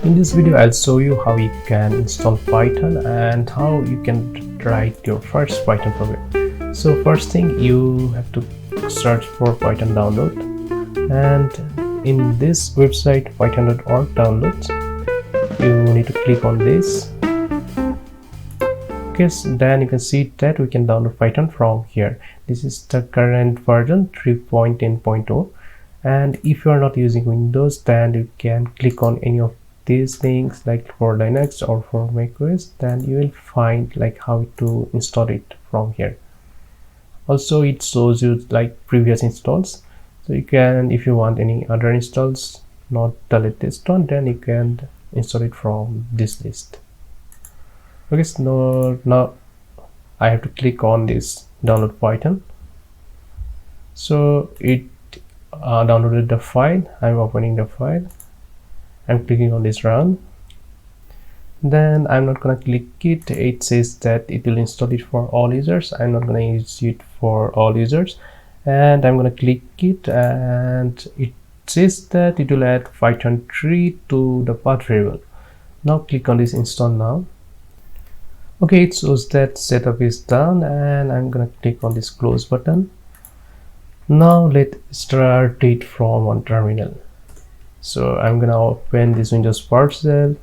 In this video, I'll show you how you can install Python and how you can write your first Python program. So first thing, you have to search for Python download, and in this website python.org downloads, you need to click on this. Okay, so then you can see that we can download Python from here. This is the current version 3.10.0, and if you are not using Windows, then you can click on any of these links, like for Linux or for macOS, then you will find like how to install it from here. Also, it shows you like previous installs, so you can, if you want any other installs, not the latest one, then you can install it from this list. Okay, so now I have to click on this download Python. So it downloaded the file. I'm opening the file. I'm clicking on this run. Then I'm not gonna click it. It says that it will install it for all users. I'm not gonna use it for all users, and I'm gonna click it, and it says that it will add Python 3 to the path variable. Now click on this install now. Okay, it shows that setup is done, and I'm gonna click on this close button. Now let's start it from one terminal. So I'm gonna open this Windows Parcel,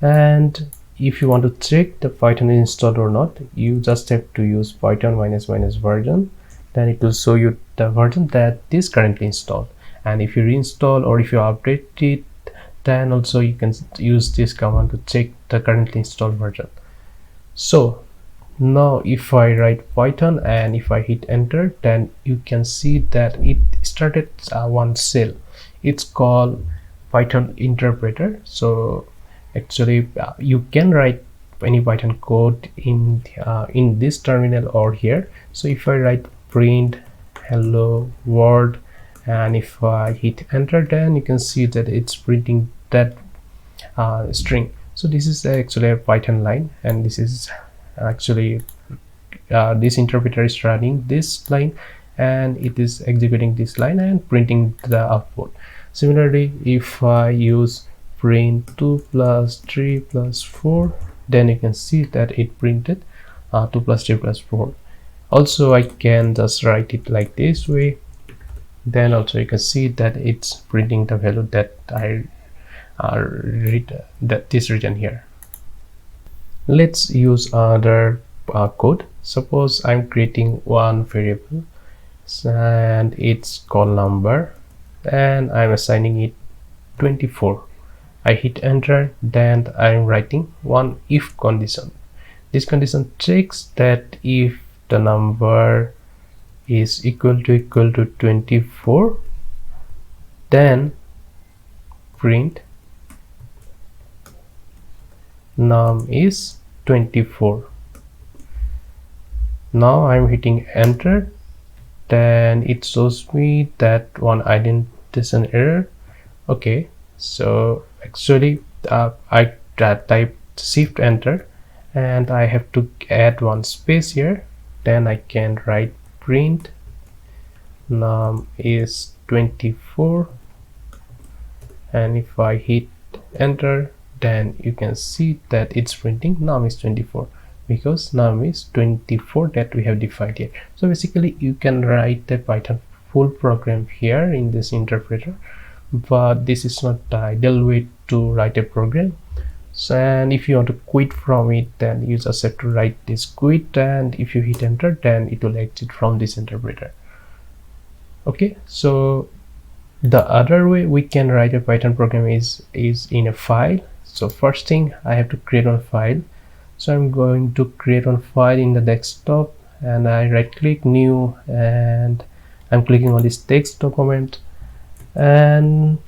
and if you want to check the Python is installed or not, you just have to use Python -- version. Then it will show you the version that is currently installed, and if you reinstall or if you update it, then also you can use this command to check the currently installed version. So now if I write Python and if I hit enter, then you can see that it started one shell. It's called Python interpreter. So actually you can write any Python code in this terminal or here. So if I write print hello world, and if I hit enter, then you can see that it's printing that string. So this is actually a Python line, and this is actually this interpreter is running this line, and it is executing this line and printing the output. Similarly, if I use print 2 plus 3 plus 4, then you can see that it printed 2 plus 3 plus 4. Also, I can just write it like this way. Then also you can see that it's printing the value that I read, that is written here. Let's use another code. Suppose I'm creating one variable and it's called number, and I'm assigning it 24. I hit enter, then I'm writing one if condition. This condition checks that if the number is equal to 24, then print num is 24. Now I'm hitting enter, then it shows me that one indentation error. Okay, so actually I typed shift enter, and I have to add one space here. Then I can write print num is 24, and if I hit enter, then you can see that it's printing num is 24, because num is 24 that we have defined here. So basically you can write the Python full program here in this interpreter, but this is not the ideal way to write a program. So, and if you want to quit from it, then you just have to write this quit, and if you hit enter, then it will exit from this interpreter. Okay, so the other way we can write a Python program is in a file. So first thing, I have to create a file. So I'm going to create a file in the desktop, and I right click new, and I'm clicking on this text document, and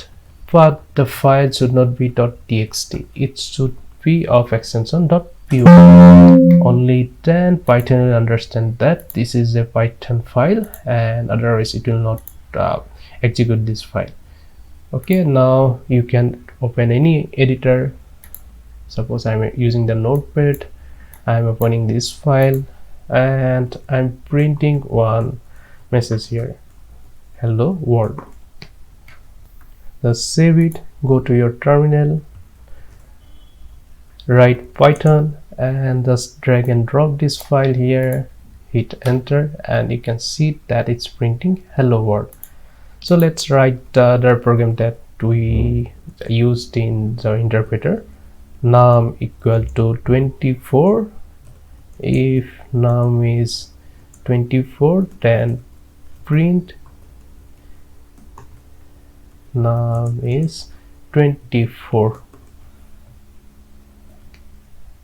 but the file should not be .txt, it should be of extension .py. Only then Python will understand that this is a Python file, and otherwise it will not execute this file. Okay, now you can open any editor. Suppose I'm using the Notepad. I'm opening this file, and I'm printing one message here, hello world. Just save it, go to your terminal, write Python and just drag and drop this file here, hit enter, and you can see that it's printing hello world. So let's write the other program that we used in the interpreter. Num equal to 24. If num is 24, then print num is 24.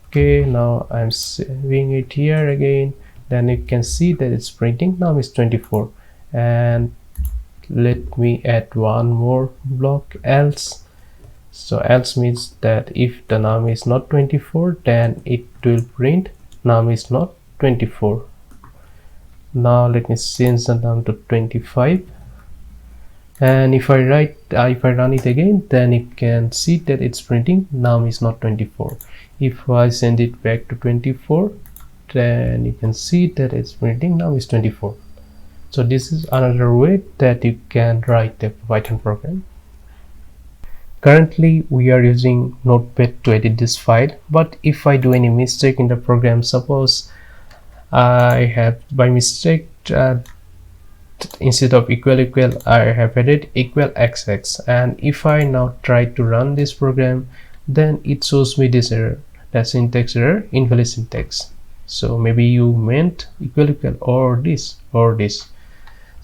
Okay, now I'm saving it here again. Then you can see that it's printing num is 24. And let me add one more block, else. So else means that if the num is not 24, then it will print num is not 24. Now let me change the num to 25. And if I run it again, then you can see that it's printing num is not 24. If I send it back to 24, then you can see that it's printing num is 24. So this is another way that you can write a Python program. Currently we are using Notepad to edit this file, but if I do any mistake in the program, suppose I have by mistake instead of equal I have added equal xx, and if I now try to run this program, then it shows me this error, that syntax error, invalid syntax. So maybe you meant equal or this or this.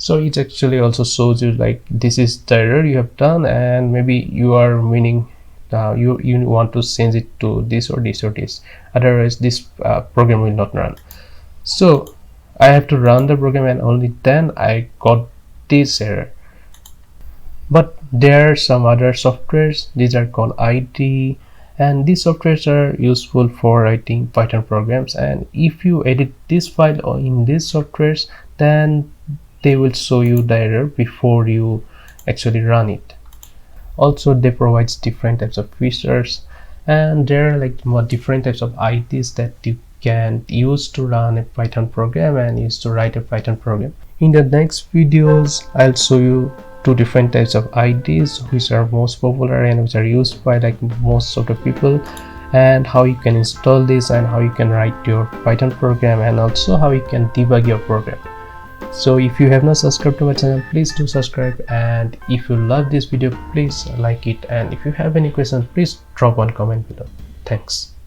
So it actually also shows you like this is the error you have done, and maybe you are meaning you want to change it to this or this or this, otherwise this program will not run. So I have to run the program, and only then I got this error. But there are some other softwares, these are called IDE, and these softwares are useful for writing Python programs, and if you edit this file or in these softwares, then they will show you the error before you actually run it. Also they provide different types of features, and there are like more different types of IDEs that you can use to run a Python program and use to write a Python program. In the next videos I'll show you two different types of IDEs which are most popular and which are used by like most of the people, and how you can install this and how you can write your Python program, and also how you can debug your program. So if you have not subscribed to my channel, please do subscribe, and if you love this video, please like it, and if you have any questions, please drop one comment below. Thanks.